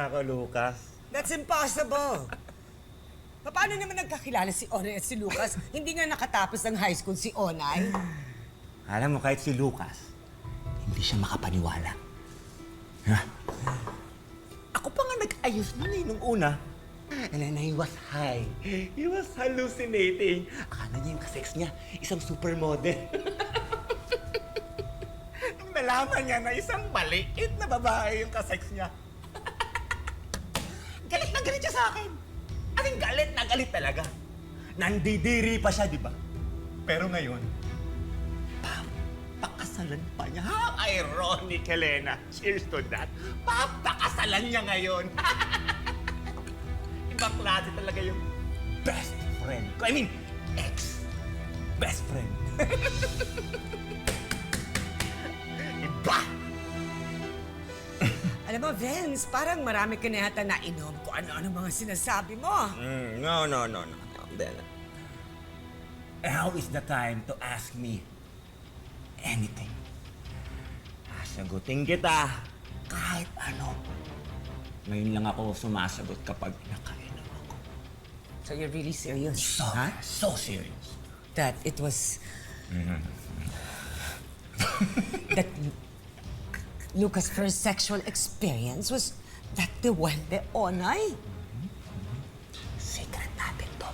ako, Lucas. That's impossible. Paano naman nagkakilala si Onay at si Lucas? Hindi nga nakatapos ng high school si Onay. Alam mo, kahit si Lucas, hindi siya makapaniwala. Ha? Ako pa nga nag-ayos nun eh, nung una. And then he was high. He was hallucinating. Akala niya yung kasex niya, isang supermodel. Nung nalaman niya na isang maliit na babae yung kasex niya, galit na galit siya sa akin. Aling galit na galit talaga. Nandidiri pa siya, di ba? Pero ngayon, papakasalan pa niya. How ironic, Helena. Cheers to that. Papakasalan niya ngayon. Ibang klase talaga yung best friend ko. I mean, ex-best friend. Iba! Alam mo, Vince, parang marami ka na yata nainom kung ano-ano mga sinasabi mo. No. Then, now is the time to ask me anything. Sagutin kita kahit ano. Ngayon lang ako sumasagot kapag nakainom ako. So you're really serious? So serious. That it was... that Lucas' first sexual experience was that the Duende Onay? Secret natin to.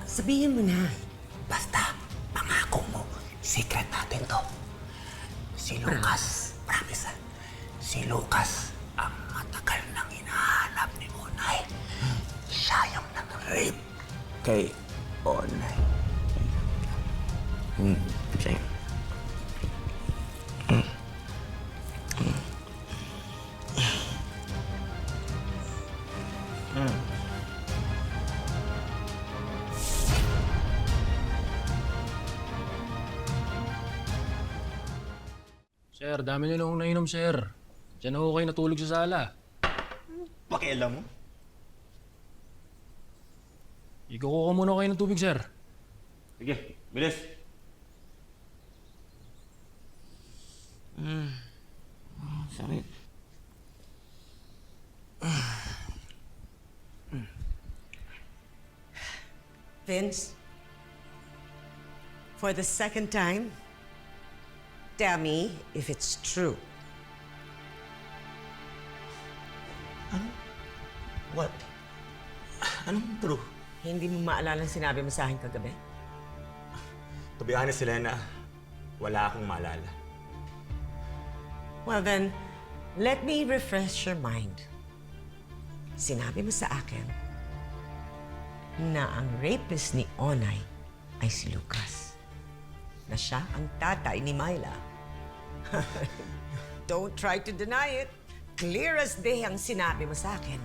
Sabihin mo na. Basta, pangako mo, secret natin to. Si Lucas, promise si Lucas ang matagal nang hinahanap ni Onay. Siya yung nag-rape kay Onay. Siya yun. Sir, dami niyo nung nainom, sir. Diyan ako kayo natulog sa sala. Pakialam mo? Ikukuha muna kayo ng tubig, sir. Sige, bilis. Sakit. Vince, for the second time, tell me if it's true. What? Anong true? Hindi mo maalala ang sinabi mo sa akin kagabi? To be honest, Selena, wala akong maalala. Well then, let me refresh your mind. Sinabi mo sa akin na ang rapist ni Onay ay si Lucas. Na siya ang tatay ni Myla. Don't try to deny it. Clear as day ang sinabi mo sa akin.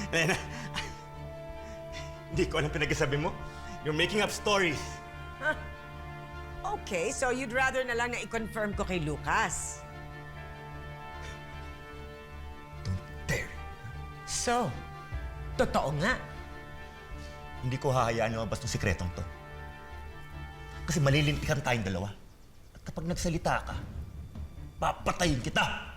Selena, hindi ko alam pinagsasabi mo. You're making up stories. Okay, so you'd rather na lang na i-confirm ko kay Lucas. Don't dare. So, totoo nga. Hindi ko hahayaan na mabas ng sikretong to. Kasi malilintikan tayong dalawa. At kapag nagsalita ka, papatayin kita!